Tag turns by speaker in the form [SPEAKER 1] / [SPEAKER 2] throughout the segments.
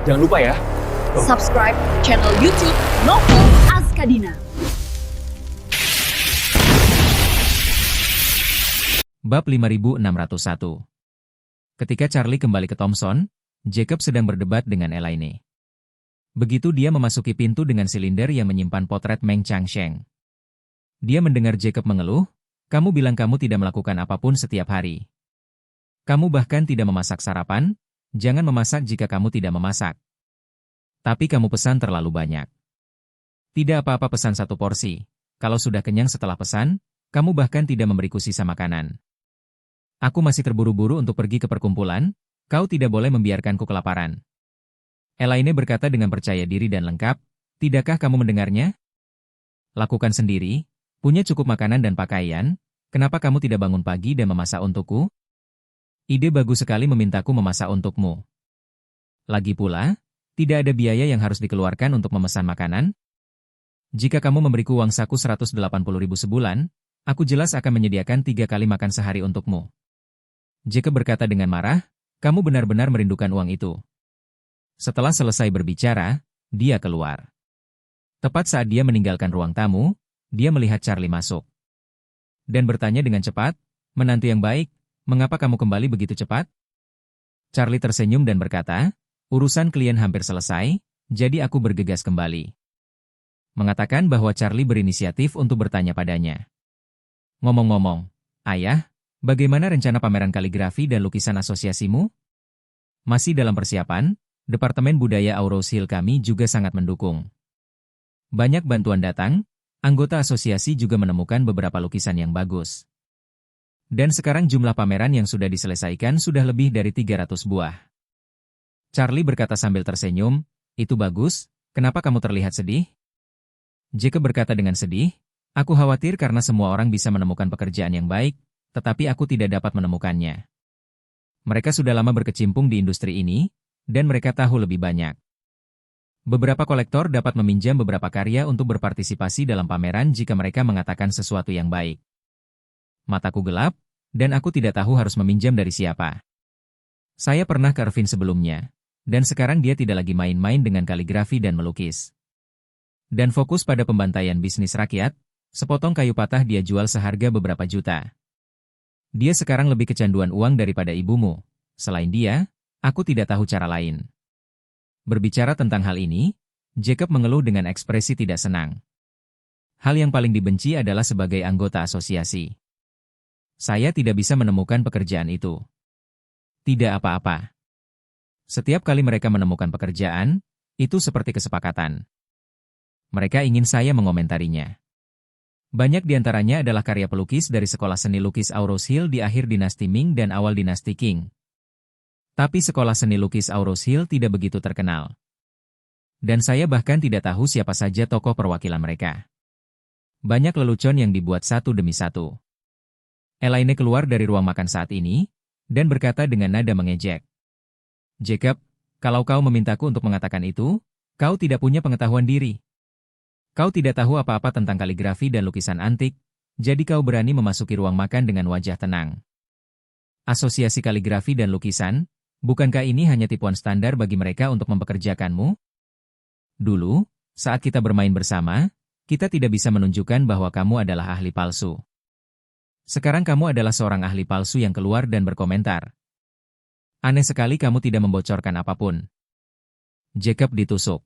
[SPEAKER 1] Jangan lupa ya.
[SPEAKER 2] Subscribe channel YouTube Novel Azkadina.
[SPEAKER 3] Bab 5601. Ketika Charlie kembali ke Thompson, Jacob sedang berdebat dengan Elaine. Begitu dia memasuki pintu dengan silinder yang menyimpan potret Meng Changsheng. Dia mendengar Jacob mengeluh, "Kamu bilang kamu tidak melakukan apapun setiap hari. Kamu bahkan tidak memasak sarapan, jangan memasak jika kamu tidak memasak. Tapi kamu pesan terlalu banyak. Tidak apa-apa pesan satu porsi, kalau sudah kenyang setelah pesan, kamu bahkan tidak memberiku sisa makanan. Aku masih terburu-buru untuk pergi ke perkumpulan, kau tidak boleh membiarkanku kelaparan." Elaine berkata dengan percaya diri dan lengkap, "Tidakkah kamu mendengarnya? Lakukan sendiri, punya cukup makanan dan pakaian, kenapa kamu tidak bangun pagi dan memasak untukku? Ide bagus sekali memintaku memasak untukmu. Lagi pula, tidak ada biaya yang harus dikeluarkan untuk memesan makanan. Jika kamu memberiku uang saku 180.000 sebulan, aku jelas akan menyediakan 3 kali makan sehari untukmu." Jacob berkata dengan marah, "Kamu benar-benar merindukan uang itu." Setelah selesai berbicara, dia keluar. Tepat saat dia meninggalkan ruang tamu, dia melihat Charlie masuk. Dan bertanya dengan cepat, "Menantu yang baik, mengapa kamu kembali begitu cepat?" Charlie tersenyum dan berkata, "Urusan klien hampir selesai, jadi aku bergegas kembali." Mengatakan bahwa Charlie berinisiatif untuk bertanya padanya. "Ngomong-ngomong, ayah, bagaimana rencana pameran kaligrafi dan lukisan asosiasimu?" "Masih dalam persiapan, Departemen Budaya Aurous Hill kami juga sangat mendukung. Banyak bantuan datang, anggota asosiasi juga menemukan beberapa lukisan yang bagus. Dan sekarang jumlah pameran yang sudah diselesaikan sudah lebih dari 300 buah." Charlie berkata sambil tersenyum, "Itu bagus, kenapa kamu terlihat sedih?" Jacob berkata dengan sedih, "Aku khawatir karena semua orang bisa menemukan pekerjaan yang baik, tetapi aku tidak dapat menemukannya. Mereka sudah lama berkecimpung di industri ini, dan mereka tahu lebih banyak. Beberapa kolektor dapat meminjam beberapa karya untuk berpartisipasi dalam pameran jika mereka mengatakan sesuatu yang baik. Mataku gelap, dan aku tidak tahu harus meminjam dari siapa. Saya pernah ke Irvin sebelumnya, dan sekarang dia tidak lagi main-main dengan kaligrafi dan melukis. Dan fokus pada pembantaian bisnis rakyat, sepotong kayu patah dia jual seharga beberapa juta. Dia sekarang lebih kecanduan uang daripada ibumu. Selain dia, aku tidak tahu cara lain." Berbicara tentang hal ini, Jacob mengeluh dengan ekspresi tidak senang. Hal yang paling dibenci adalah sebagai anggota asosiasi. "Saya tidak bisa menemukan pekerjaan itu." "Tidak apa-apa. Setiap kali mereka menemukan pekerjaan, itu seperti kesepakatan. Mereka ingin saya mengomentarinya. Banyak di antaranya adalah karya pelukis dari sekolah seni lukis Aurous Hill di akhir dinasti Ming dan awal dinasti Qing. Tapi sekolah seni lukis Aurous Hill tidak begitu terkenal. Dan saya bahkan tidak tahu siapa saja tokoh perwakilan mereka. Banyak lelucon yang dibuat satu demi satu." Elaine keluar dari ruang makan saat ini, dan berkata dengan nada mengejek, "Jacob, kalau kau memintaku untuk mengatakan itu, kau tidak punya pengetahuan diri. Kau tidak tahu apa-apa tentang kaligrafi dan lukisan antik, jadi kau berani memasuki ruang makan dengan wajah tenang. Asosiasi Kaligrafi dan Lukisan, bukankah ini hanya tipuan standar bagi mereka untuk mempekerjakanmu? Dulu, saat kita bermain bersama, kita tidak bisa menunjukkan bahwa kamu adalah ahli palsu. Sekarang kamu adalah seorang ahli palsu yang keluar dan berkomentar. Aneh sekali kamu tidak membocorkan apapun." Jacob ditusuk.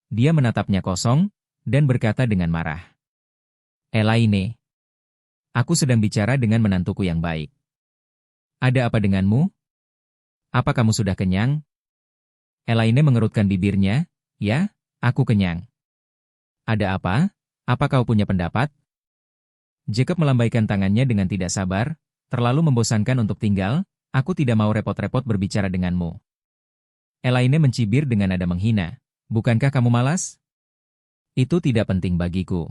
[SPEAKER 3] Dia menatapnya kosong, dan berkata dengan marah, "Elaine, aku sedang bicara dengan menantuku yang baik. Ada apa denganmu? Apa kamu sudah kenyang?" Elaine mengerutkan bibirnya, "Ya, aku kenyang." "Ada apa? Apa kau punya pendapat?" Jacob melambaikan tangannya dengan tidak sabar, "Terlalu membosankan untuk tinggal, aku tidak mau repot-repot berbicara denganmu." Elaine mencibir dengan nada menghina, "Bukankah kamu malas? Itu tidak penting bagiku.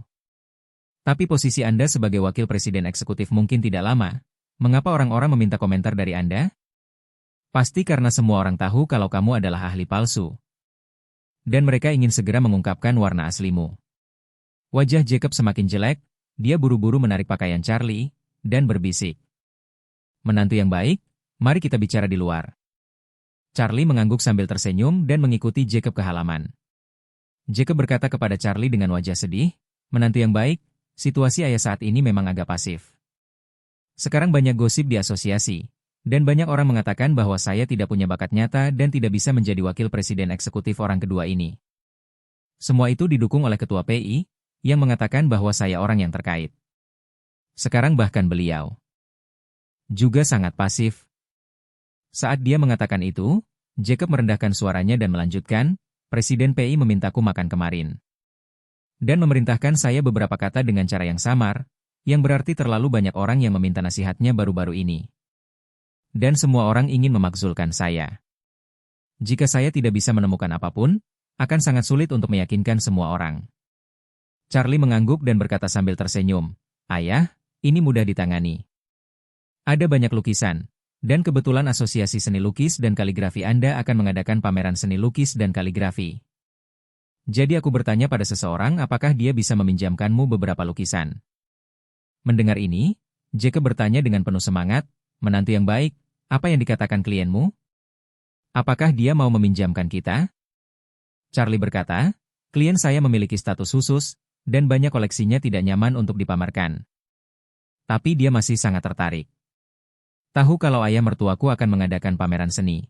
[SPEAKER 3] Tapi posisi Anda sebagai wakil presiden eksekutif mungkin tidak lama. Mengapa orang-orang meminta komentar dari Anda? Pasti karena semua orang tahu kalau kamu adalah ahli palsu. Dan mereka ingin segera mengungkapkan warna aslimu." Wajah Jacob semakin jelek, dia buru-buru menarik pakaian Charlie, dan berbisik, "Menantu yang baik, mari kita bicara di luar." Charlie mengangguk sambil tersenyum dan mengikuti Jacob ke halaman. Jacob berkata kepada Charlie dengan wajah sedih, "Menantu yang baik, situasi ayah saat ini memang agak pasif. Sekarang banyak gosip di asosiasi, dan banyak orang mengatakan bahwa saya tidak punya bakat nyata dan tidak bisa menjadi wakil presiden eksekutif orang kedua ini. Semua itu didukung oleh ketua PI, yang mengatakan bahwa saya orang yang terkait. Sekarang bahkan beliau juga sangat pasif." Saat dia mengatakan itu, Jacob merendahkan suaranya dan melanjutkan, "Presiden PI memintaku makan kemarin. Dan memerintahkan saya beberapa kata dengan cara yang samar, yang berarti terlalu banyak orang yang meminta nasihatnya baru-baru ini. Dan semua orang ingin memakzulkan saya. Jika saya tidak bisa menemukan apapun, akan sangat sulit untuk meyakinkan semua orang." Charlie mengangguk dan berkata sambil tersenyum, "Ayah, ini mudah ditangani. Ada banyak lukisan, dan kebetulan Asosiasi Seni Lukis dan Kaligrafi Anda akan mengadakan pameran seni lukis dan kaligrafi. Jadi aku bertanya pada seseorang apakah dia bisa meminjamkanmu beberapa lukisan." Mendengar ini, Jacob bertanya dengan penuh semangat, "Menantu yang baik, apa yang dikatakan klienmu? Apakah dia mau meminjamkan kita?" Charlie berkata, "Klien saya memiliki status khusus, dan banyak koleksinya tidak nyaman untuk dipamerkan. Tapi dia masih sangat tertarik. Tahu kalau ayah mertuaku akan mengadakan pameran seni.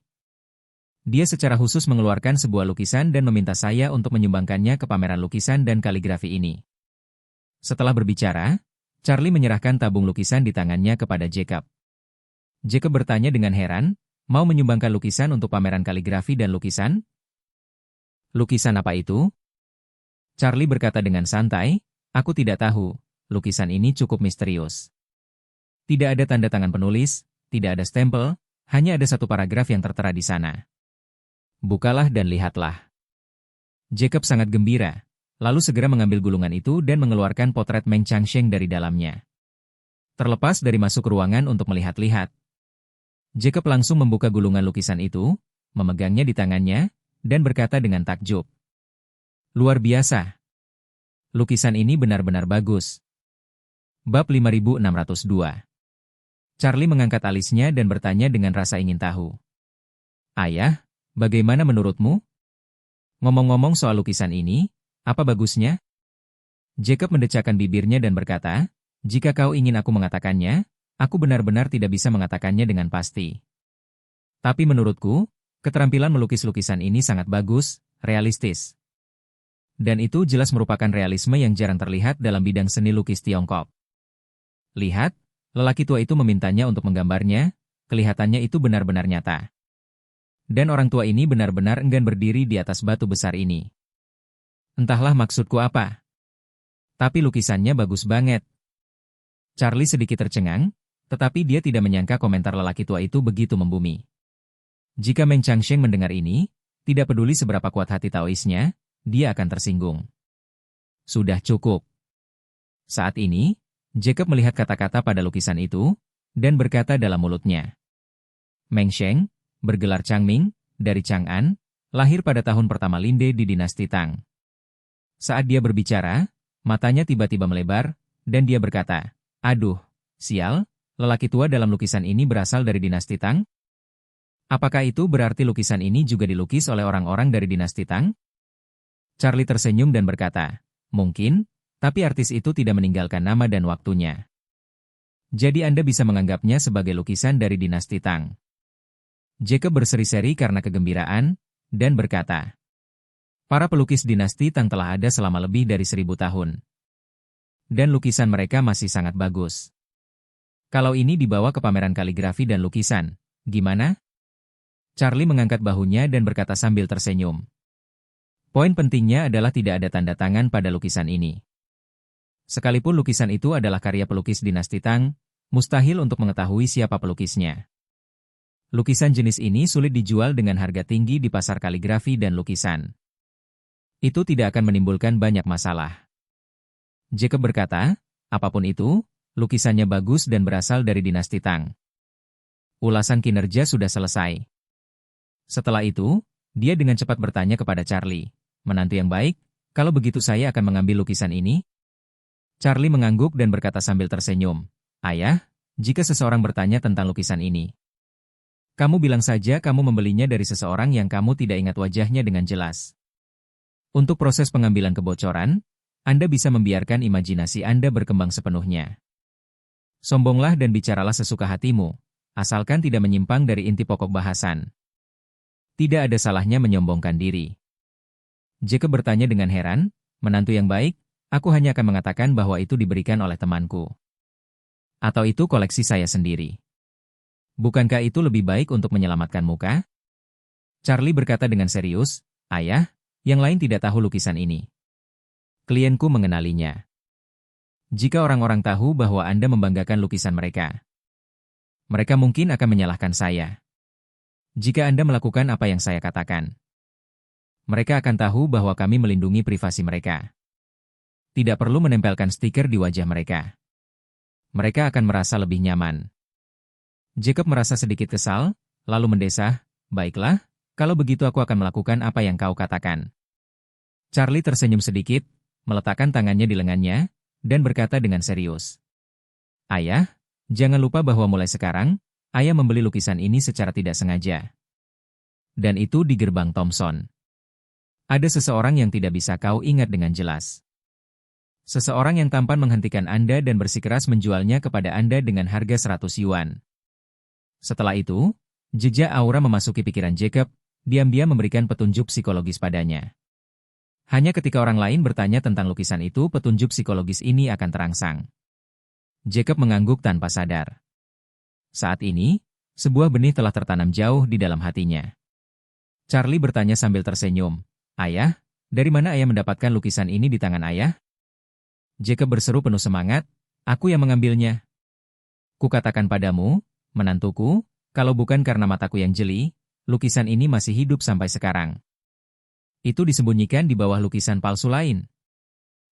[SPEAKER 3] Dia secara khusus mengeluarkan sebuah lukisan dan meminta saya untuk menyumbangkannya ke pameran lukisan dan kaligrafi ini." Setelah berbicara, Charlie menyerahkan tabung lukisan di tangannya kepada Jacob. Jacob bertanya dengan heran, "Mau menyumbangkan lukisan untuk pameran kaligrafi dan lukisan? Lukisan apa itu?" Charlie berkata dengan santai, "Aku tidak tahu, lukisan ini cukup misterius. Tidak ada tanda tangan penulis, tidak ada stempel, hanya ada satu paragraf yang tertera di sana. Bukalah dan lihatlah." Jacob sangat gembira, lalu segera mengambil gulungan itu dan mengeluarkan potret Meng Changsheng dari dalamnya. Terlepas dari masuk ruangan untuk melihat-lihat, Jacob langsung membuka gulungan lukisan itu, memegangnya di tangannya, dan berkata dengan takjub, "Luar biasa. Lukisan ini benar-benar bagus." Bab 5602. Charlie mengangkat alisnya dan bertanya dengan rasa ingin tahu. "Ayah, bagaimana menurutmu? Ngomong-ngomong soal lukisan ini, apa bagusnya?" Jacob mendecakkan bibirnya dan berkata, "Jika kau ingin aku mengatakannya, aku benar-benar tidak bisa mengatakannya dengan pasti. Tapi menurutku, keterampilan melukis lukisan ini sangat bagus, realistis. Dan itu jelas merupakan realisme yang jarang terlihat dalam bidang seni lukis Tiongkok. Lihat, lelaki tua itu memintanya untuk menggambarnya, kelihatannya itu benar-benar nyata. Dan orang tua ini benar-benar enggan berdiri di atas batu besar ini. Entahlah maksudku apa. Tapi lukisannya bagus banget." Charlie sedikit tercengang, tetapi dia tidak menyangka komentar lelaki tua itu begitu membumi. Jika Meng Changsheng mendengar ini, tidak peduli seberapa kuat hati Taoisnya, dia akan tersinggung. Sudah cukup. Saat ini, Jacob melihat kata-kata pada lukisan itu, dan berkata dalam mulutnya. Meng Sheng, bergelar Changming, dari Chang'an, lahir pada tahun pertama Linde di dinasti Tang. Saat dia berbicara, matanya tiba-tiba melebar, dan dia berkata, "Aduh, sial, lelaki tua dalam lukisan ini berasal dari dinasti Tang? Apakah itu berarti lukisan ini juga dilukis oleh orang-orang dari dinasti Tang?" Charlie tersenyum dan berkata, "Mungkin, tapi artis itu tidak meninggalkan nama dan waktunya. Jadi Anda bisa menganggapnya sebagai lukisan dari dinasti Tang." Jacob berseri-seri karena kegembiraan, dan berkata, "Para pelukis dinasti Tang telah ada selama lebih dari 1000 tahun. Dan lukisan mereka masih sangat bagus. Kalau ini dibawa ke pameran kaligrafi dan lukisan, gimana?" Charlie mengangkat bahunya dan berkata sambil tersenyum. "Poin pentingnya adalah tidak ada tanda tangan pada lukisan ini. Sekalipun lukisan itu adalah karya pelukis dinasti Tang, mustahil untuk mengetahui siapa pelukisnya. Lukisan jenis ini sulit dijual dengan harga tinggi di pasar kaligrafi dan lukisan. Itu tidak akan menimbulkan banyak masalah." Jacob berkata, "Apapun itu, lukisannya bagus dan berasal dari dinasti Tang." Ulasan kinerja sudah selesai. Setelah itu, dia dengan cepat bertanya kepada Charlie, "Menantu yang baik, kalau begitu saya akan mengambil lukisan ini?" Charlie mengangguk dan berkata sambil tersenyum, "Ayah, jika seseorang bertanya tentang lukisan ini, Kamu bilang saja kamu membelinya dari seseorang yang kamu tidak ingat wajahnya dengan jelas. Untuk proses pengambilan kebocoran, Anda bisa membiarkan imajinasi Anda berkembang sepenuhnya. Sombonglah dan bicaralah sesuka hatimu, asalkan tidak menyimpang dari inti pokok bahasan. Tidak ada salahnya menyombongkan diri. Jacob bertanya dengan heran, menantu yang baik, aku hanya akan mengatakan bahwa itu diberikan oleh temanku. Atau itu koleksi saya sendiri. Bukankah itu lebih baik untuk menyelamatkan muka? Charlie berkata dengan serius, Ayah, yang lain tidak tahu lukisan ini. Klienku mengenalinya. Jika orang-orang tahu bahwa Anda membanggakan lukisan mereka, mereka mungkin akan menyalahkan saya. Jika Anda melakukan apa yang saya katakan, mereka akan tahu bahwa kami melindungi privasi mereka. Tidak perlu menempelkan stiker di wajah mereka. Mereka akan merasa lebih nyaman. Jacob merasa sedikit kesal, lalu mendesah, baiklah, kalau begitu aku akan melakukan apa yang kau katakan. Charlie tersenyum sedikit, meletakkan tangannya di lengannya, dan berkata dengan serius. Ayah, jangan lupa bahwa mulai sekarang, Ayah membeli lukisan ini secara tidak sengaja. Dan itu di gerbang Thomson. Ada seseorang yang tidak bisa kau ingat dengan jelas. Seseorang yang tampan menghentikan Anda dan bersikeras menjualnya kepada Anda dengan harga 100 yuan. Setelah itu, jejak aura memasuki pikiran Jacob, diam-diam memberikan petunjuk psikologis padanya. Hanya ketika orang lain bertanya tentang lukisan itu, petunjuk psikologis ini akan terangsang. Jacob mengangguk tanpa sadar. Saat ini, sebuah benih telah tertanam jauh di dalam hatinya. Charlie bertanya sambil tersenyum, Ayah, dari mana Ayah mendapatkan lukisan ini di tangan Ayah? Jacob berseru penuh semangat, aku yang mengambilnya. Kukatakan padamu, menantuku, kalau bukan karena mataku yang jeli, lukisan ini masih hidup sampai sekarang. Itu disembunyikan di bawah lukisan palsu lain.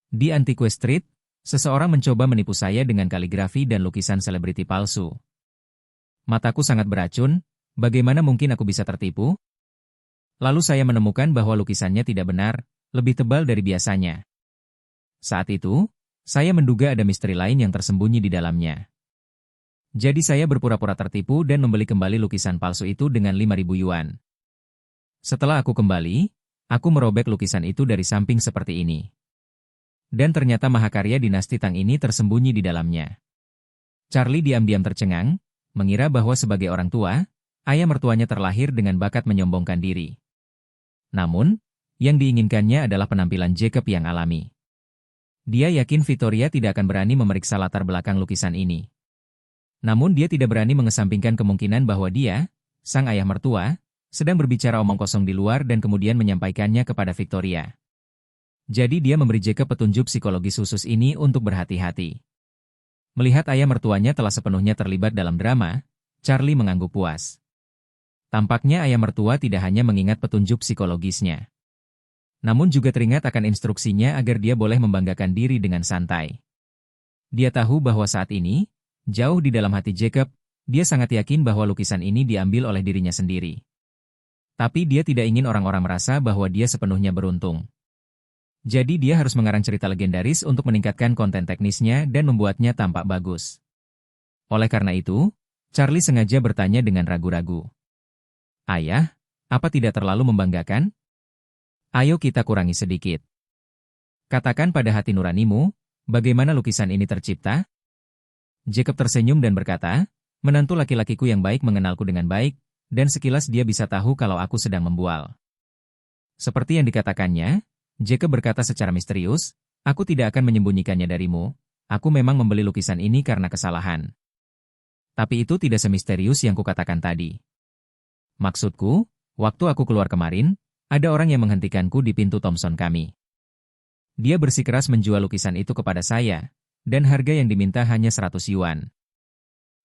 [SPEAKER 3] Di Antique Street, seseorang mencoba menipu saya dengan kaligrafi dan lukisan selebriti palsu. Mataku sangat beracun, bagaimana mungkin aku bisa tertipu? Lalu saya menemukan bahwa lukisannya tidak benar, lebih tebal dari biasanya. Saat itu, saya menduga ada misteri lain yang tersembunyi di dalamnya. Jadi saya berpura-pura tertipu dan membeli kembali lukisan palsu itu dengan 5.000 yuan. Setelah aku kembali, aku merobek lukisan itu dari samping seperti ini. Dan ternyata mahakarya dinasti Tang ini tersembunyi di dalamnya. Charlie diam-diam tercengang, mengira bahwa sebagai orang tua, ayah mertuanya terlahir dengan bakat menyombongkan diri. Namun, yang diinginkannya adalah penampilan Jacob yang alami. Dia yakin Victoria tidak akan berani memeriksa latar belakang lukisan ini. Namun dia tidak berani mengesampingkan kemungkinan bahwa dia, sang ayah mertua, sedang berbicara omong kosong di luar dan kemudian menyampaikannya kepada Victoria. Jadi dia memberi Jacob petunjuk psikologis khusus ini untuk berhati-hati. Melihat ayah mertuanya telah sepenuhnya terlibat dalam drama, Charlie mengangguk puas. Tampaknya ayah mertua tidak hanya mengingat petunjuk psikologisnya, namun juga teringat akan instruksinya agar dia boleh membanggakan diri dengan santai. Dia tahu bahwa saat ini, jauh di dalam hati Jacob, dia sangat yakin bahwa lukisan ini diambil oleh dirinya sendiri. Tapi dia tidak ingin orang-orang merasa bahwa dia sepenuhnya beruntung. Jadi dia harus mengarang cerita legendaris untuk meningkatkan konten teknisnya dan membuatnya tampak bagus. Oleh karena itu, Charlie sengaja bertanya dengan ragu-ragu. Ayah, apa tidak terlalu membanggakan? Ayo kita kurangi sedikit. Katakan pada hati nuranimu, bagaimana lukisan ini tercipta? Jacob tersenyum dan berkata, menantu laki-lakiku yang baik mengenalku dengan baik, dan sekilas dia bisa tahu kalau aku sedang membual. Seperti yang dikatakannya, Jacob berkata secara misterius, aku tidak akan menyembunyikannya darimu, aku memang membeli lukisan ini karena kesalahan. Tapi itu tidak semisterius yang kukatakan tadi. Maksudku, waktu aku keluar kemarin, ada orang yang menghentikanku di pintu Thomson kami. Dia bersikeras menjual lukisan itu kepada saya, dan harga yang diminta hanya 100 yuan.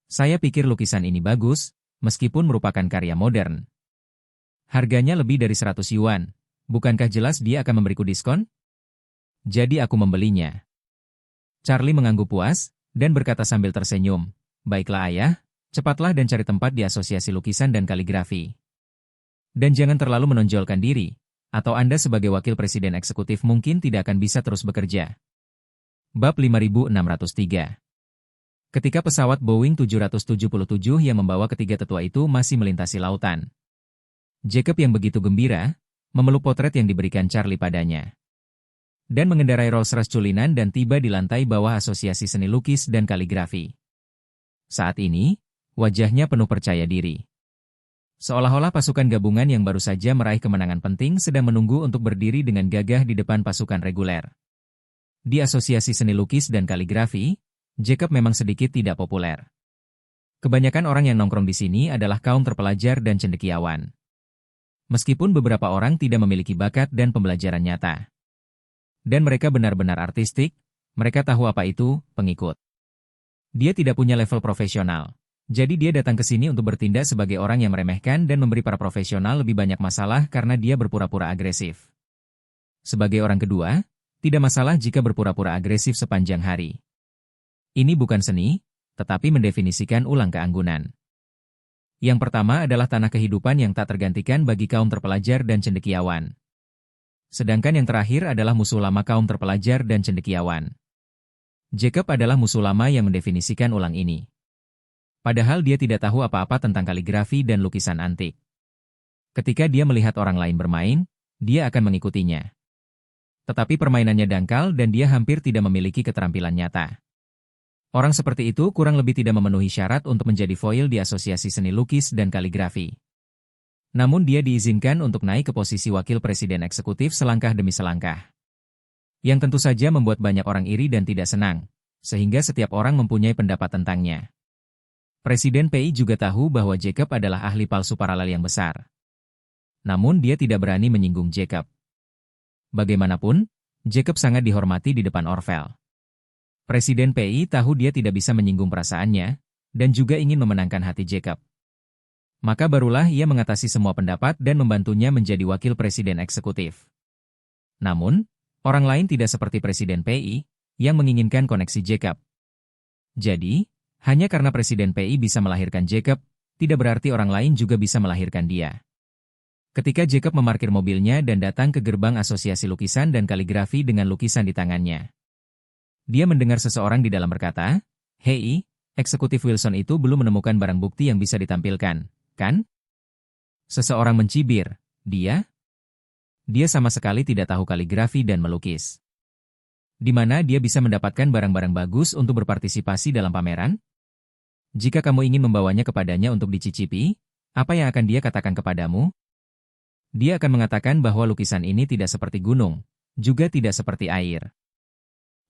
[SPEAKER 3] Saya pikir lukisan ini bagus, meskipun merupakan karya modern. Harganya lebih dari 100 yuan, bukankah jelas dia akan memberiku diskon? Jadi aku membelinya. Charlie mengangguk puas, dan berkata sambil tersenyum, baiklah ayah, cepatlah dan cari tempat di asosiasi lukisan dan kaligrafi. Dan jangan terlalu menonjolkan diri, atau Anda sebagai wakil presiden eksekutif mungkin tidak akan bisa terus bekerja. Bab 5603. Ketika pesawat Boeing 777 yang membawa ketiga tetua itu masih melintasi lautan. Jacob yang begitu gembira, memeluk potret yang diberikan Charlie padanya. Dan mengendarai Rolls-Royce culinan dan tiba di lantai bawah Asosiasi Seni Lukis dan Kaligrafi. Saat ini, wajahnya penuh percaya diri. Seolah-olah pasukan gabungan yang baru saja meraih kemenangan penting sedang menunggu untuk berdiri dengan gagah di depan pasukan reguler. Di Asosiasi Seni Lukis dan Kaligrafi, Jacob memang sedikit tidak populer. Kebanyakan orang yang nongkrong di sini adalah kaum terpelajar dan cendekiawan. Meskipun beberapa orang tidak memiliki bakat dan pembelajaran nyata. Dan mereka benar-benar artistik, mereka tahu apa itu pengikut. Dia tidak punya level profesional. Jadi dia datang ke sini untuk bertindak sebagai orang yang meremehkan dan memberi para profesional lebih banyak masalah karena dia berpura-pura agresif. Sebagai orang kedua, tidak masalah jika berpura-pura agresif sepanjang hari. Ini bukan seni, tetapi mendefinisikan ulang keanggunan. Yang pertama adalah tanah kehidupan yang tak tergantikan bagi kaum terpelajar dan cendekiawan. Sedangkan yang terakhir adalah musuh lama kaum terpelajar dan cendekiawan. Jacob adalah musuh lama yang mendefinisikan ulang ini. Padahal dia tidak tahu apa-apa tentang kaligrafi dan lukisan antik. Ketika dia melihat orang lain bermain, dia akan mengikutinya. Tetapi permainannya dangkal dan dia hampir tidak memiliki keterampilan nyata. Orang seperti itu kurang lebih tidak memenuhi syarat untuk menjadi foil di Asosiasi Seni Lukis dan Kaligrafi. Namun dia diizinkan untuk naik ke posisi wakil presiden eksekutif selangkah demi selangkah. Yang tentu saja membuat banyak orang iri dan tidak senang, sehingga setiap orang mempunyai pendapat tentangnya. Presiden PI juga tahu bahwa Jacob adalah ahli palsu paralel yang besar. Namun dia tidak berani menyinggung Jacob. Bagaimanapun, Jacob sangat dihormati di depan Orvel. Presiden PI tahu dia tidak bisa menyinggung perasaannya, dan juga ingin memenangkan hati Jacob. Maka barulah ia mengatasi semua pendapat dan membantunya menjadi wakil presiden eksekutif. Namun, orang lain tidak seperti Presiden PI, yang menginginkan koneksi Jacob. Jadi, hanya karena Presiden PI bisa melahirkan Jacob, tidak berarti orang lain juga bisa melahirkan dia. Ketika Jacob memarkir mobilnya dan datang ke gerbang Asosiasi Lukisan dan Kaligrafi dengan lukisan di tangannya. Dia mendengar seseorang di dalam berkata, "Hei, eksekutif Wilson itu belum menemukan barang bukti yang bisa ditampilkan, kan?" Seseorang mencibir, Dia sama sekali tidak tahu kaligrafi dan melukis. Di mana dia bisa mendapatkan barang-barang bagus untuk berpartisipasi dalam pameran? Jika kamu ingin membawanya kepadanya untuk dicicipi, apa yang akan dia katakan kepadamu? Dia akan mengatakan bahwa lukisan ini tidak seperti gunung, juga tidak seperti air.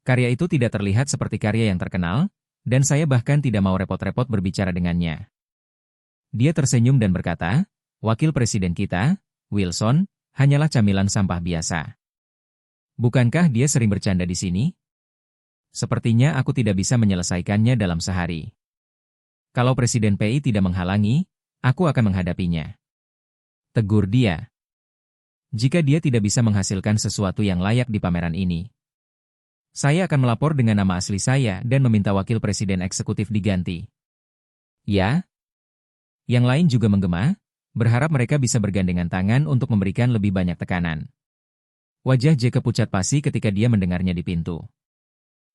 [SPEAKER 3] Karya itu tidak terlihat seperti karya yang terkenal, dan saya bahkan tidak mau repot-repot berbicara dengannya. Dia tersenyum dan berkata, "Wakil presiden kita, Wilson, hanyalah camilan sampah biasa. Bukankah dia sering bercanda di sini? Sepertinya aku tidak bisa menyelesaikannya dalam sehari. Kalau Presiden PI tidak menghalangi, aku akan menghadapinya." Tegur dia. Jika dia tidak bisa menghasilkan sesuatu yang layak di pameran ini, saya akan melapor dengan nama asli saya dan meminta wakil presiden eksekutif diganti. Ya? Yang lain juga menggema, berharap mereka bisa bergandengan tangan untuk memberikan lebih banyak tekanan. Wajah Jacob pucat pasi ketika dia mendengarnya di pintu.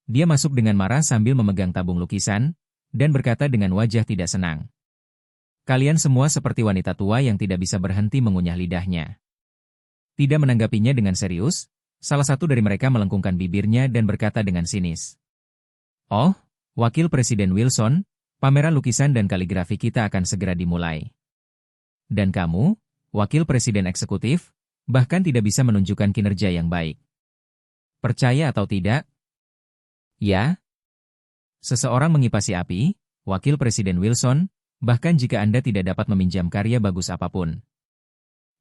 [SPEAKER 3] Dia masuk dengan marah sambil memegang tabung lukisan, dan berkata dengan wajah tidak senang. "Kalian semua seperti wanita tua yang tidak bisa berhenti mengunyah lidahnya." Tidak menanggapinya dengan serius, salah satu dari mereka melengkungkan bibirnya dan berkata dengan sinis, "Oh, Wakil Presiden Wilson, pameran lukisan dan kaligrafi kita akan segera dimulai. Dan kamu, Wakil Presiden Eksekutif, bahkan tidak bisa menunjukkan kinerja yang baik. Percaya atau tidak?" "Ya." Seseorang mengipasi api, "Wakil Presiden Wilson, bahkan jika Anda tidak dapat meminjam karya bagus apapun,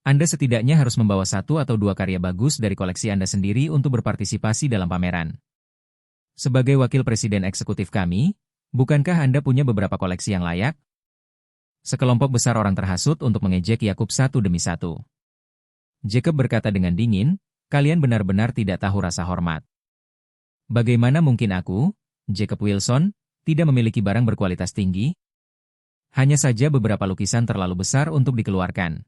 [SPEAKER 3] Anda setidaknya harus membawa 1 atau 2 karya bagus dari koleksi Anda sendiri untuk berpartisipasi dalam pameran. Sebagai wakil presiden eksekutif kami, bukankah Anda punya beberapa koleksi yang layak?" Sekelompok besar orang terhasut untuk mengejek Yakub satu demi satu. Jacob berkata dengan dingin, "Kalian benar-benar tidak tahu rasa hormat. Bagaimana mungkin aku, Jacob Wilson, tidak memiliki barang berkualitas tinggi? Hanya saja beberapa lukisan terlalu besar untuk dikeluarkan."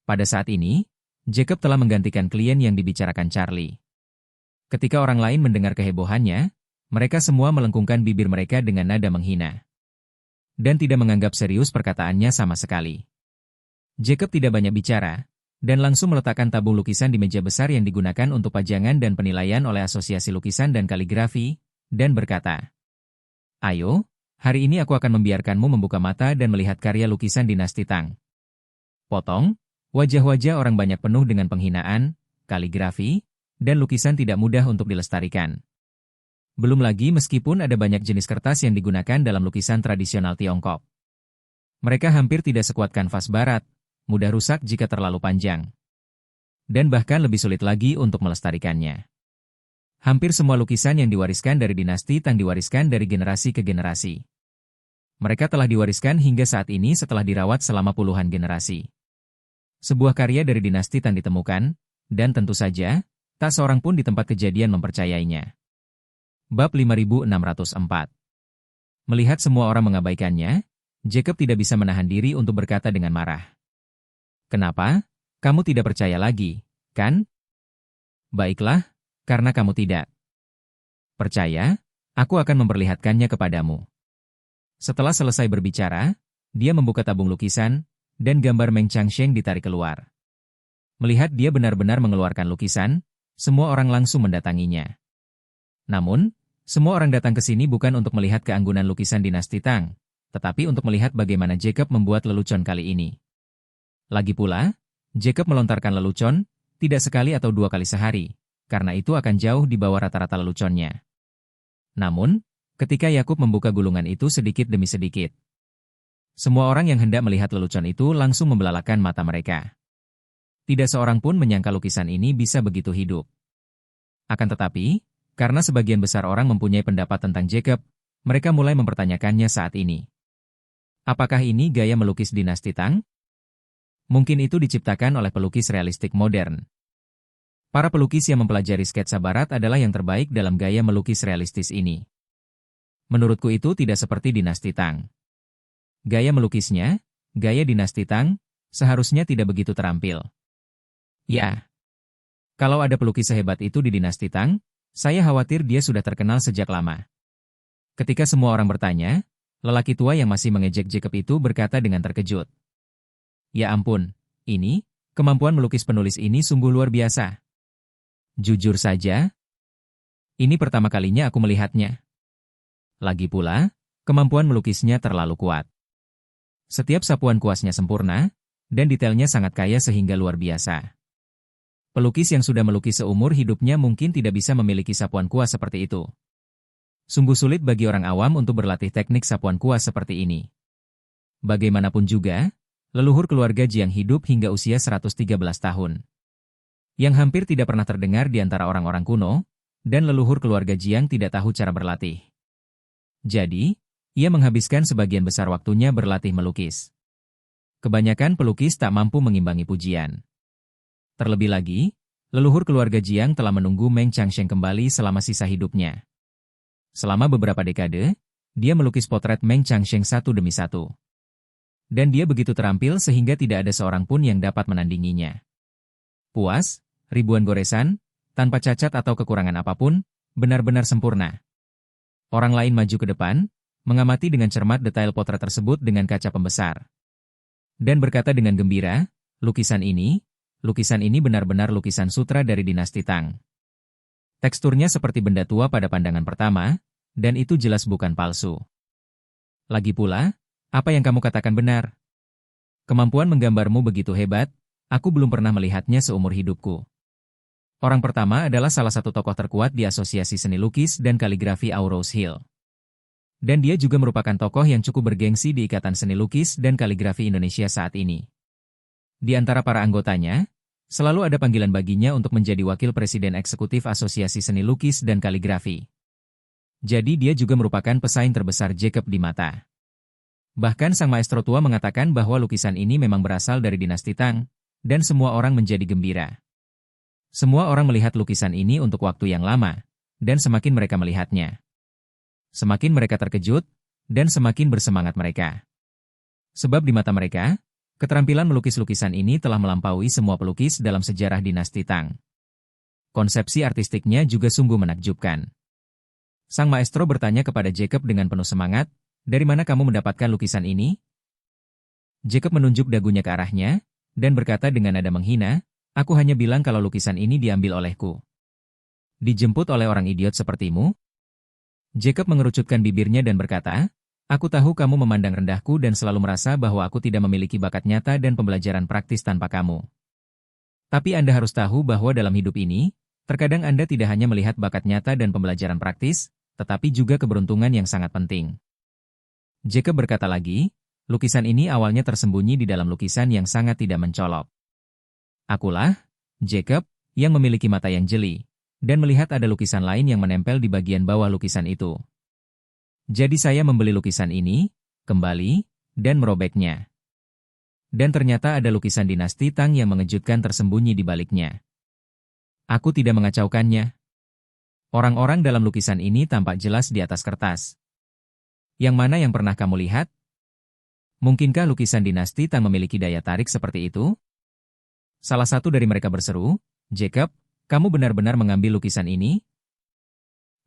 [SPEAKER 3] Pada saat ini, Jacob telah menggantikan klien yang dibicarakan Charlie. Ketika orang lain mendengar kehebohannya, Mereka semua melengkungkan bibir mereka dengan nada menghina. Dan tidak menganggap serius perkataannya sama sekali. Jacob tidak banyak bicara, dan langsung meletakkan tabung lukisan di meja besar yang digunakan untuk pajangan dan penilaian oleh Asosiasi Lukisan dan Kaligrafi, dan berkata, "Ayo, hari ini aku akan membiarkanmu membuka mata dan melihat karya lukisan dinasti Tang." Potong, wajah-wajah orang banyak penuh dengan penghinaan, kaligrafi, dan lukisan tidak mudah untuk dilestarikan. Belum lagi meskipun ada banyak jenis kertas yang digunakan dalam lukisan tradisional Tiongkok. Mereka hampir tidak sekuat kanvas barat, mudah rusak jika terlalu panjang. Dan bahkan lebih sulit lagi untuk melestarikannya. Hampir semua lukisan yang diwariskan dari dinasti Tang diwariskan dari generasi ke generasi. Mereka telah diwariskan hingga saat ini setelah dirawat selama puluhan generasi. Sebuah karya dari dinasti Tang ditemukan, dan tentu saja, tak seorang pun di tempat kejadian mempercayainya. Bab 5604. Melihat semua orang mengabaikannya, Jacob tidak bisa menahan diri untuk berkata dengan marah. "Kenapa? Kamu tidak percaya lagi, kan? Baiklah, karena kamu tidak percaya, aku akan memperlihatkannya kepadamu." Setelah selesai berbicara, dia membuka tabung lukisan, dan gambar Meng Changsheng ditarik keluar. Melihat dia benar-benar mengeluarkan lukisan, semua orang langsung mendatanginya. Namun, semua orang datang ke sini bukan untuk melihat keanggunan lukisan dinasti Tang, tetapi untuk melihat bagaimana Jacob membuat lelucon kali ini. Lagi pula, Jacob melontarkan lelucon, tidak sekali atau dua kali sehari, karena itu akan jauh di bawah rata-rata leluconnya. Namun, ketika Yakub membuka gulungan itu sedikit demi sedikit, semua orang yang hendak melihat lelucon itu langsung membelalakan mata mereka. Tidak seorang pun menyangka lukisan ini bisa begitu hidup. Akan tetapi, karena sebagian besar orang mempunyai pendapat tentang Jacob, mereka mulai mempertanyakannya saat ini. Apakah ini gaya melukis dinasti Tang? Mungkin itu diciptakan oleh pelukis realistik modern. Para pelukis yang mempelajari sketsa barat adalah yang terbaik dalam gaya melukis realistis ini. Menurutku itu tidak seperti dinasti Tang. Gaya melukisnya, gaya dinasti Tang, seharusnya tidak begitu terampil. Ya, kalau ada pelukis sehebat itu di dinasti Tang, saya khawatir dia sudah terkenal sejak lama. Ketika semua orang bertanya, lelaki tua yang masih mengejek Jacob itu berkata dengan terkejut. "Ya ampun, kemampuan melukis penulis ini sungguh luar biasa. Jujur saja, ini pertama kalinya aku melihatnya. Lagi pula, kemampuan melukisnya terlalu kuat. Setiap sapuan kuasnya sempurna, dan detailnya sangat kaya sehingga luar biasa. Pelukis yang sudah melukis seumur hidupnya mungkin tidak bisa memiliki sapuan kuas seperti itu. Sungguh sulit bagi orang awam untuk berlatih teknik sapuan kuas seperti ini. Bagaimanapun juga, leluhur keluarga Jiang hidup hingga usia 113 tahun. Yang hampir tidak pernah terdengar di antara orang-orang kuno, dan leluhur keluarga Jiang tidak tahu cara berlatih. Jadi, ia menghabiskan sebagian besar waktunya berlatih melukis. Kebanyakan pelukis tak mampu mengimbangi pujian. Terlebih lagi, leluhur keluarga Jiang telah menunggu Meng Changsheng kembali selama sisa hidupnya. Selama beberapa dekade, dia melukis potret Meng Changsheng satu demi satu. Dan dia begitu terampil sehingga tidak ada seorang pun yang dapat menandinginya. Puas, ribuan goresan, tanpa cacat atau kekurangan apapun, benar-benar sempurna. Orang lain maju ke depan, mengamati dengan cermat detail potret tersebut dengan kaca pembesar. Dan berkata dengan gembira, lukisan ini benar-benar lukisan sutra dari dinasti Tang. Teksturnya seperti benda tua pada pandangan pertama, dan itu jelas bukan palsu. Lagi pula, apa yang kamu katakan benar. Kemampuan menggambarmu begitu hebat, aku belum pernah melihatnya seumur hidupku. Orang pertama adalah salah satu tokoh terkuat di Asosiasi Seni Lukis dan Kaligrafi Aurous Hill. Dan dia juga merupakan tokoh yang cukup bergengsi di Ikatan Seni Lukis dan Kaligrafi Indonesia saat ini. Di antara para anggotanya, selalu ada panggilan baginya untuk menjadi wakil presiden eksekutif Asosiasi Seni Lukis dan Kaligrafi. Jadi dia juga merupakan pesaing terbesar Jacob di mata. Bahkan sang maestro tua mengatakan bahwa lukisan ini memang berasal dari dinasti Tang, dan semua orang menjadi gembira. Semua orang melihat lukisan ini untuk waktu yang lama, dan semakin mereka melihatnya, semakin mereka terkejut, dan semakin bersemangat mereka. Sebab di mata mereka, keterampilan melukis lukisan ini telah melampaui semua pelukis dalam sejarah dinasti Tang. Konsepsi artistiknya juga sungguh menakjubkan. Sang maestro bertanya kepada Jacob dengan penuh semangat, "Dari mana kamu mendapatkan lukisan ini?" Jacob menunjuk dagunya ke arahnya, dan berkata dengan nada menghina, "Aku hanya bilang kalau lukisan ini diambil olehku. Dijemput oleh orang idiot sepertimu?" Jacob mengerucutkan bibirnya dan berkata, "Aku tahu kamu memandang rendahku dan selalu merasa bahwa aku tidak memiliki bakat nyata dan pembelajaran praktis tanpa kamu. Tapi Anda harus tahu bahwa dalam hidup ini, terkadang Anda tidak hanya melihat bakat nyata dan pembelajaran praktis, tetapi juga keberuntungan yang sangat penting." Jacob berkata lagi, "Lukisan ini awalnya tersembunyi di dalam lukisan yang sangat tidak mencolok. Akulah, Jacob, yang memiliki mata yang jeli, dan melihat ada lukisan lain yang menempel di bagian bawah lukisan itu. Jadi saya membeli lukisan ini, kembali, dan merobeknya. Dan ternyata ada lukisan dinasti Tang yang mengejutkan tersembunyi di baliknya. Aku tidak mengacaukannya. Orang-orang dalam lukisan ini tampak jelas di atas kertas. Yang mana yang pernah kamu lihat? Mungkinkah lukisan dinasti Tang memiliki daya tarik seperti itu?" Salah satu dari mereka berseru, "Jacob, kamu benar-benar mengambil lukisan ini?"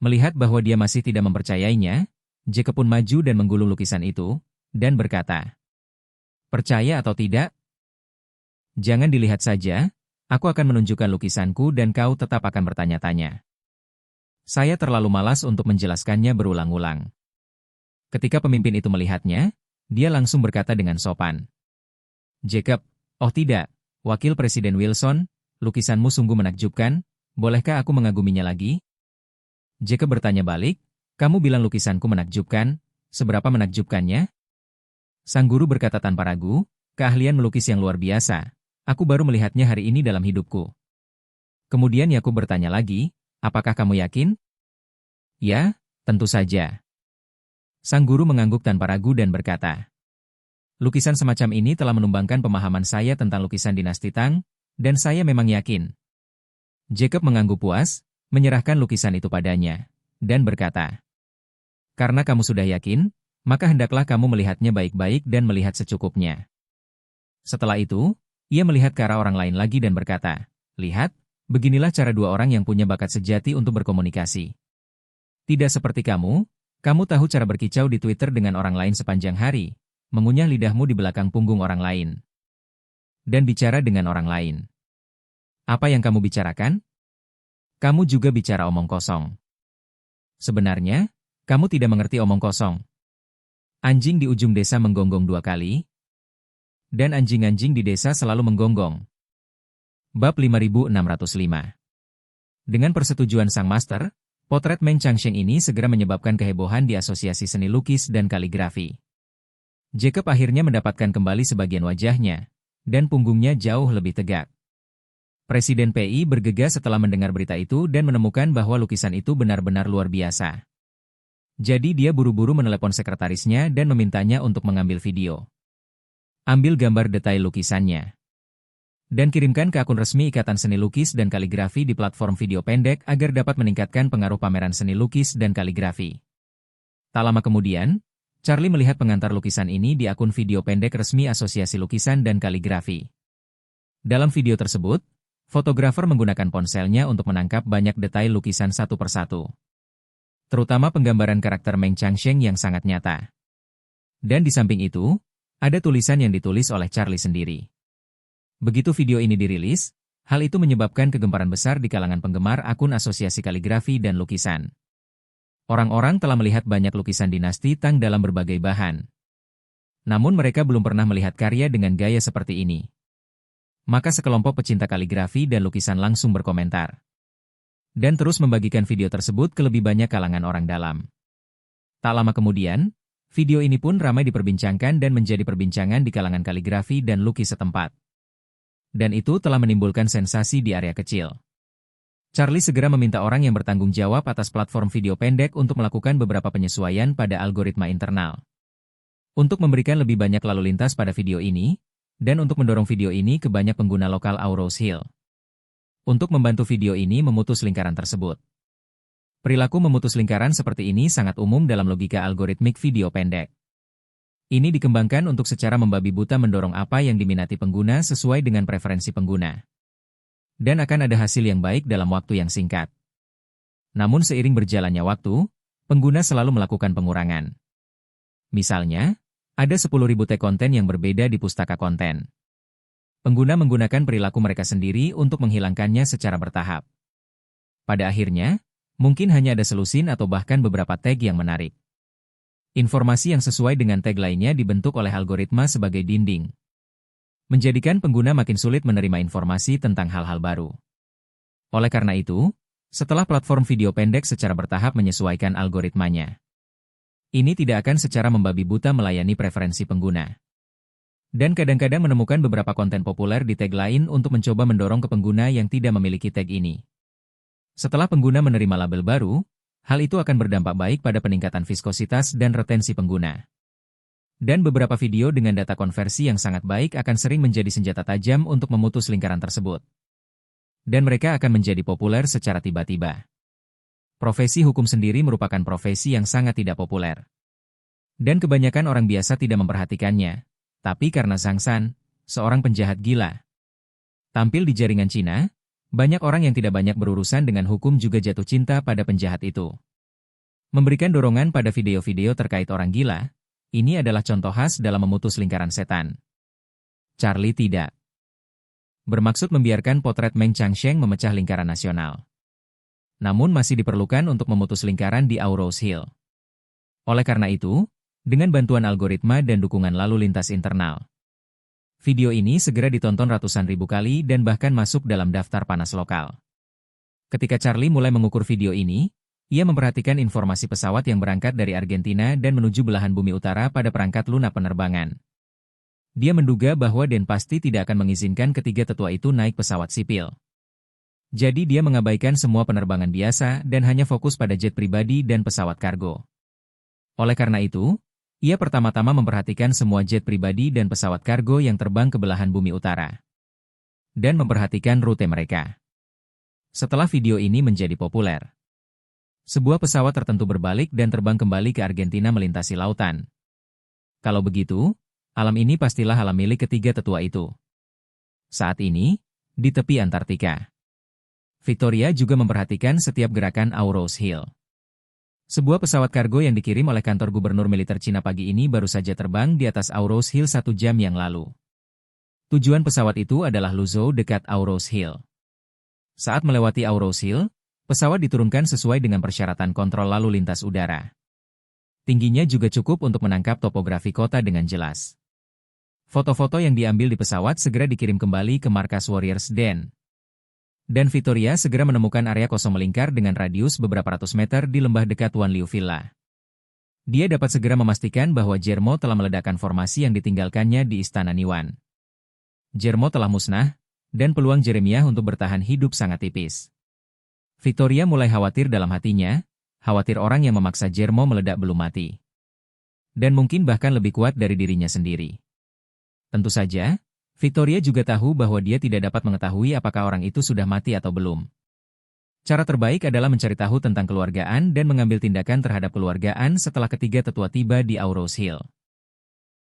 [SPEAKER 3] Melihat bahwa dia masih tidak mempercayainya, Jacob pun maju dan menggulung lukisan itu, dan berkata, "Percaya atau tidak? Jangan dilihat saja, aku akan menunjukkan lukisanku dan kau tetap akan bertanya-tanya. Saya terlalu malas untuk menjelaskannya berulang-ulang." Ketika pemimpin itu melihatnya, dia langsung berkata dengan sopan, "Jacob, oh tidak, Wakil Presiden Wilson, lukisanmu sungguh menakjubkan, bolehkah aku mengaguminya lagi?" Jacob bertanya balik, "Kamu bilang lukisanku menakjubkan, seberapa menakjubkannya?" Sang guru berkata tanpa ragu, "Keahlian melukis yang luar biasa, aku baru melihatnya hari ini dalam hidupku." Kemudian Yakub bertanya lagi, "Apakah kamu yakin?" "Ya, tentu saja." Sang guru mengangguk tanpa ragu dan berkata, "Lukisan semacam ini telah menumbangkan pemahaman saya tentang lukisan dinasti Tang, dan saya memang yakin." Jacob mengangguk puas, menyerahkan lukisan itu padanya, dan berkata, "Karena kamu sudah yakin, maka hendaklah kamu melihatnya baik-baik dan melihat secukupnya." Setelah itu, ia melihat ke arah orang lain lagi dan berkata, "Lihat, beginilah cara dua orang yang punya bakat sejati untuk berkomunikasi. Tidak seperti kamu tahu cara berkicau di Twitter dengan orang lain sepanjang hari, mengunyah lidahmu di belakang punggung orang lain, dan bicara dengan orang lain. Apa yang kamu bicarakan? Kamu juga bicara omong kosong. Sebenarnya, kamu tidak mengerti omong kosong. Anjing di ujung desa menggonggong 2 kali, dan anjing-anjing di desa selalu menggonggong." Bab 5605. Dengan persetujuan sang master, potret Meng Changsheng ini segera menyebabkan kehebohan di Asosiasi Seni Lukis dan Kaligrafi. Jacob akhirnya mendapatkan kembali sebagian wajahnya, dan punggungnya jauh lebih tegak. Presiden PI bergegas setelah mendengar berita itu dan menemukan bahwa lukisan itu benar-benar luar biasa. Jadi dia buru-buru menelepon sekretarisnya dan memintanya untuk mengambil video. Ambil gambar detail lukisannya, dan kirimkan ke akun resmi Ikatan Seni Lukis dan Kaligrafi di platform video pendek agar dapat meningkatkan pengaruh pameran seni lukis dan kaligrafi. Tak lama kemudian, Charlie melihat pengantar lukisan ini di akun video pendek resmi Asosiasi Lukisan dan Kaligrafi. Dalam video tersebut, fotografer menggunakan ponselnya untuk menangkap banyak detail lukisan satu persatu, terutama penggambaran karakter Meng Changsheng yang sangat nyata. Dan di samping itu, ada tulisan yang ditulis oleh Charlie sendiri. Begitu video ini dirilis, hal itu menyebabkan kegemparan besar di kalangan penggemar akun Asosiasi Kaligrafi dan Lukisan. Orang-orang telah melihat banyak lukisan dinasti Tang dalam berbagai bahan. Namun mereka belum pernah melihat karya dengan gaya seperti ini. Maka sekelompok pecinta kaligrafi dan lukisan langsung berkomentar, dan terus membagikan video tersebut ke lebih banyak kalangan orang dalam. Tak lama kemudian, video ini pun ramai diperbincangkan dan menjadi perbincangan di kalangan kaligrafi dan lukis setempat. Dan itu telah menimbulkan sensasi di area kecil. Charlie segera meminta orang yang bertanggung jawab atas platform video pendek untuk melakukan beberapa penyesuaian pada algoritma internal, untuk memberikan lebih banyak lalu lintas pada video ini, dan untuk mendorong video ini ke banyak pengguna lokal Aurose Hill. Untuk membantu video ini memutus lingkaran tersebut. Perilaku memutus lingkaran seperti ini sangat umum dalam logika algoritmik video pendek. Ini dikembangkan untuk secara membabi buta mendorong apa yang diminati pengguna sesuai dengan preferensi pengguna. Dan akan ada hasil yang baik dalam waktu yang singkat. Namun seiring berjalannya waktu, pengguna selalu melakukan pengurangan. Misalnya, ada 10.000 tag konten yang berbeda di pustaka konten. Pengguna menggunakan perilaku mereka sendiri untuk menghilangkannya secara bertahap. Pada akhirnya, mungkin hanya ada selusin atau bahkan beberapa tag yang menarik. Informasi yang sesuai dengan tag lainnya dibentuk oleh algoritma sebagai dinding, menjadikan pengguna makin sulit menerima informasi tentang hal-hal baru. Oleh karena itu, setelah platform video pendek secara bertahap menyesuaikan algoritmanya, ini tidak akan secara membabi buta melayani preferensi pengguna. Dan kadang-kadang menemukan beberapa konten populer di tag lain untuk mencoba mendorong ke pengguna yang tidak memiliki tag ini. Setelah pengguna menerima label baru, hal itu akan berdampak baik pada peningkatan viskositas dan retensi pengguna. Dan beberapa video dengan data konversi yang sangat baik akan sering menjadi senjata tajam untuk memutus lingkaran tersebut. Dan mereka akan menjadi populer secara tiba-tiba. Profesi hukum sendiri merupakan profesi yang sangat tidak populer. Dan kebanyakan orang biasa tidak memperhatikannya. Tapi karena Zhang San, seorang penjahat gila, tampil di jaringan Cina, banyak orang yang tidak banyak berurusan dengan hukum juga jatuh cinta pada penjahat itu. Memberikan dorongan pada video-video terkait orang gila, ini adalah contoh khas dalam memutus lingkaran setan. Charlie tidak bermaksud membiarkan potret Meng Changsheng memecah lingkaran nasional. Namun masih diperlukan untuk memutus lingkaran di Aurous Hill. Oleh karena itu, dengan bantuan algoritma dan dukungan lalu lintas internal, video ini segera ditonton ratusan ribu kali dan bahkan masuk dalam daftar panas lokal. Ketika Charlie mulai mengukur video ini, ia memperhatikan informasi pesawat yang berangkat dari Argentina dan menuju belahan bumi utara pada perangkat lunak penerbangan. Dia menduga bahwa Den pasti tidak akan mengizinkan ketiga tetua itu naik pesawat sipil. Jadi dia mengabaikan semua penerbangan biasa dan hanya fokus pada jet pribadi dan pesawat kargo. Oleh karena itu, ia pertama-tama memperhatikan semua jet pribadi dan pesawat kargo yang terbang ke belahan bumi utara. Dan memperhatikan rute mereka. Setelah video ini menjadi populer, sebuah pesawat tertentu berbalik dan terbang kembali ke Argentina melintasi lautan. Kalau begitu, alam ini pastilah alam milik ketiga tetua itu. Saat ini, di tepi Antartika, Victoria juga memperhatikan setiap gerakan Aurous Hill. Sebuah pesawat kargo yang dikirim oleh kantor gubernur militer Cina pagi ini baru saja terbang di atas Aurous Hill 1 jam yang lalu. Tujuan pesawat itu adalah Luzhou dekat Aurous Hill. Saat melewati Aurous Hill, pesawat diturunkan sesuai dengan persyaratan kontrol lalu lintas udara. Tingginya juga cukup untuk menangkap topografi kota dengan jelas. Foto-foto yang diambil di pesawat segera dikirim kembali ke markas Warriors Den. Dan Victoria segera menemukan area kosong melingkar dengan radius beberapa ratus meter di lembah dekat Wanliu Villa. Dia dapat segera memastikan bahwa Jermo telah meledakkan formasi yang ditinggalkannya di Istana Niwan. Jermo telah musnah, dan peluang Jeremiah untuk bertahan hidup sangat tipis. Victoria mulai khawatir dalam hatinya, khawatir orang yang memaksa Jermo meledak belum mati. Dan mungkin bahkan lebih kuat dari dirinya sendiri. Tentu saja, Victoria juga tahu bahwa dia tidak dapat mengetahui apakah orang itu sudah mati atau belum. Cara terbaik adalah mencari tahu tentang keluargaan dan mengambil tindakan terhadap keluargaan setelah ketiga tetua tiba di Aurous Hill.